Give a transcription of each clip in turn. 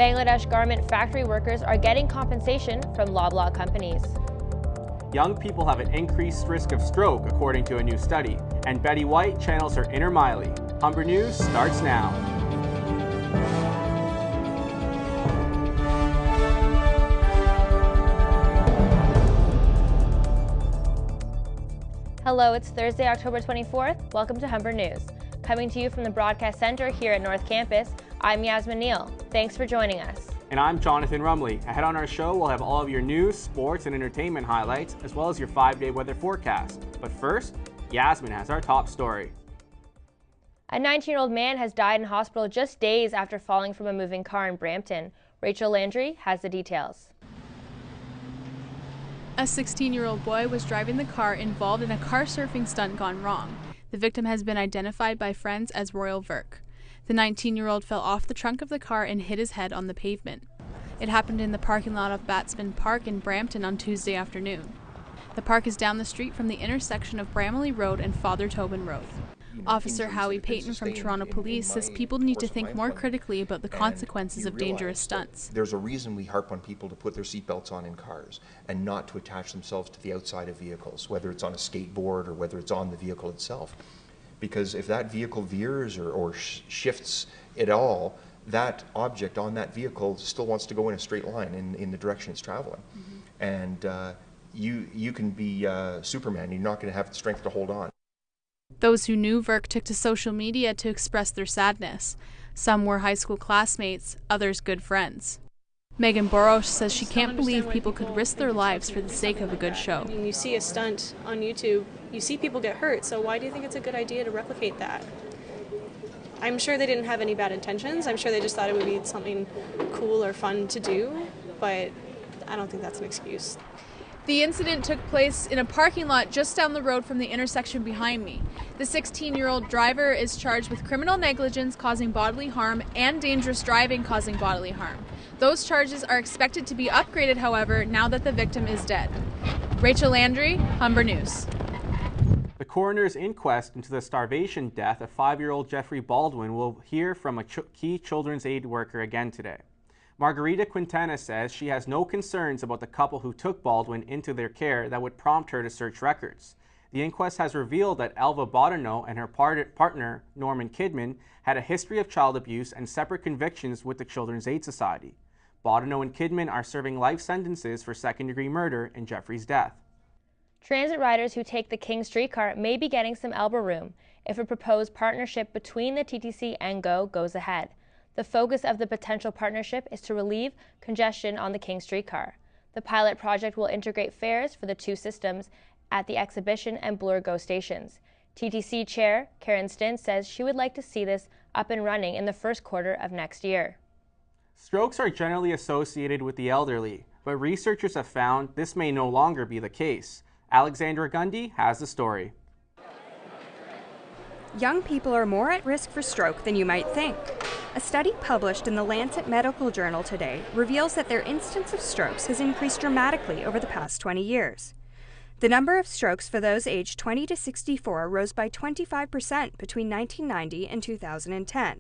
Bangladesh garment factory workers are getting compensation from Loblaw companies. Young people have an increased risk of stroke, according to a new study, and Betty White channels her inner Miley. Humber News starts now. Hello, it's Thursday, October 24th. Welcome to Humber News. Coming to you from the Broadcast Center here at North Campus, I'm Yasmin Neal. Thanks for joining us. And I'm Jonathan Rumley. Ahead on our show, we'll have all of your news, sports, and entertainment highlights, as well as your 5-day weather forecast. But first, Yasmin has our top story. A 19-year-old man has died in hospital just days after falling from a moving car in Brampton. Rachel Landry has the details. A 16-year-old boy was driving the car involved in a car surfing stunt gone wrong. The victim has been identified by friends as Royal Verk. The 19-year-old fell off the trunk of the car and hit his head on the pavement. It happened in the parking lot of Batsman Park in Brampton on Tuesday afternoon. The park is down the street from the intersection of Bramley Road and Father Tobin Road. Officer Howie Payton from Toronto Police says people need to think more critically about the consequences of dangerous stunts. There's a reason we harp on people to put their seatbelts on in cars and not to attach themselves to the outside of vehicles, whether it's on a skateboard or whether it's on the vehicle itself. Because if that vehicle veers or shifts at all, that object on that vehicle still wants to go in a straight line in the direction it's traveling. And you can be Superman, you're not going to have the strength to hold on. Those who knew Verk took to social media to express their sadness. Some were high school classmates, others good friends. Megan Borosh says she can't believe people could risk their lives for the sake of a good show. When you see a stunt on YouTube, you see people get hurt, so why do you think it's a good idea to replicate that? I'm sure they didn't have any bad intentions. I'm sure they just thought it would be something cool or fun to do, but I don't think that's an excuse. The incident took place in a parking lot just down the road from the intersection behind me. The 16-year-old driver is charged with criminal negligence causing bodily harm and dangerous driving causing bodily harm. Those charges are expected to be upgraded, however, now that the victim is dead. Rachel Landry, Humber News. The coroner's inquest into the starvation death of 5-year-old Jeffrey Baldwin will hear from a key children's aid worker again today. Margarita Quintana says she has no concerns about the couple who took Baldwin into their care that would prompt her to search records. The inquest has revealed that Elva Bottineau and her partner, Norman Kidman, had a history of child abuse and separate convictions with the Children's Aid Society. Bottineau and Kidman are serving life sentences for second-degree murder in Jeffrey's death. Transit riders who take the King streetcar may be getting some elbow room if a proposed partnership between the TTC and GO goes ahead. The focus of the potential partnership is to relieve congestion on the King streetcar. The pilot project will integrate fares for the two systems at the Exhibition and Bloor GO stations. TTC Chair Karen Stintz says she would like to see this up and running in the first quarter of next year. Strokes are generally associated with the elderly, but researchers have found this may no longer be the case. Alexandra Gundy has the story. Young people are more at risk for stroke than you might think. A study published in the Lancet Medical Journal today reveals that their incidence of strokes has increased dramatically over the past 20 years. The number of strokes for those aged 20 to 64 rose by 25% between 1990 and 2010.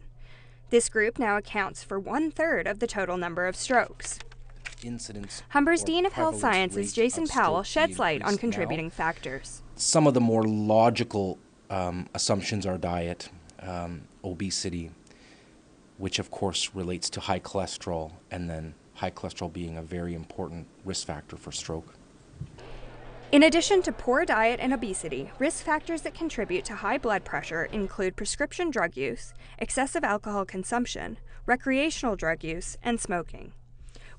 This group now accounts for 1/3 of the total number of strokes. Humber's Dean of Health Sciences, Jason Powell, sheds light on contributing factors. Some of the more logical assumptions are diet, obesity, which of course relates to high cholesterol, and then high cholesterol being a very important risk factor for stroke. In addition to poor diet and obesity, risk factors that contribute to high blood pressure include prescription drug use, excessive alcohol consumption, recreational drug use, and smoking.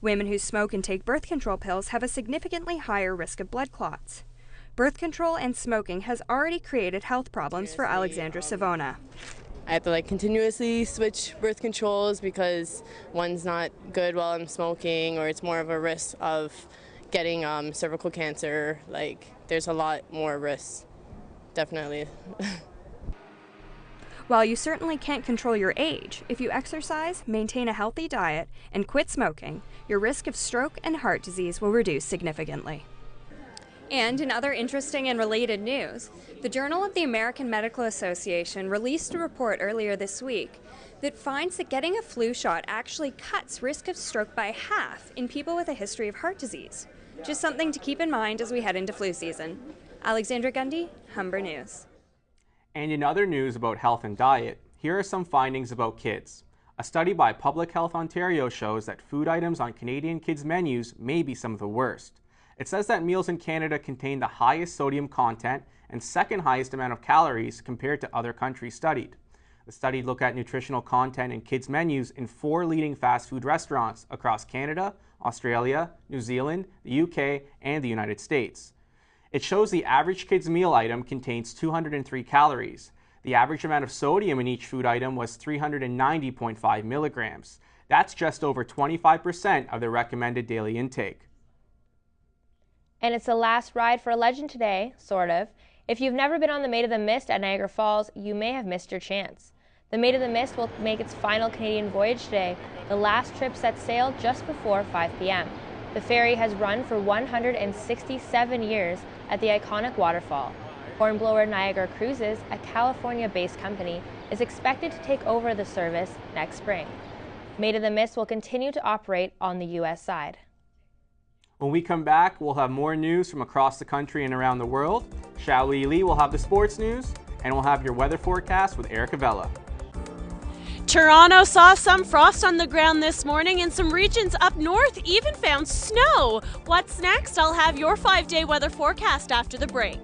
Women who smoke and take birth control pills have a significantly higher risk of blood clots. Birth control and smoking has already created health problems for Alexandra Savona. I have to continuously switch birth controls because one's not good while I'm smoking, or it's more of a risk of getting cervical cancer. There's a lot more risks, definitely. While you certainly can't control your age, if you exercise, maintain a healthy diet, and quit smoking, your risk of stroke and heart disease will reduce significantly. And in other interesting and related news, the Journal of the American Medical Association released a report earlier this week that finds that getting a flu shot actually cuts risk of stroke by half in people with a history of heart disease. Just something to keep in mind as we head into flu season. Alexandra Gundy, Humber News. And in other news about health and diet, here are some findings about kids. A study by Public Health Ontario shows that food items on Canadian kids' menus may be some of the worst. It says that meals in Canada contain the highest sodium content and second highest amount of calories compared to other countries studied. The study looked at nutritional content in kids' menus in 4 leading fast food restaurants across Canada, Australia, New Zealand, the UK, and the United States. It shows the average kids' meal item contains 203 calories. The average amount of sodium in each food item was 390.5 milligrams. That's just over 25% of the recommended daily intake. And it's the last ride for a legend today, sort of. If you've never been on the Maid of the Mist at Niagara Falls, you may have missed your chance. The Maid of the Mist will make its final Canadian voyage today. The last trip sets sail just before 5 p.m. The ferry has run for 167 years at the iconic waterfall. Hornblower Niagara Cruises, a California-based company, is expected to take over the service next spring. Maid of the Mist will continue to operate on the U.S. side. When we come back, we'll have more news from across the country and around the world. Xiaoli Li will have the sports news, and we'll have your weather forecast with Erica Vella. Toronto saw some frost on the ground this morning, and some regions up north even found snow. What's next? I'll have your 5-day weather forecast after the break.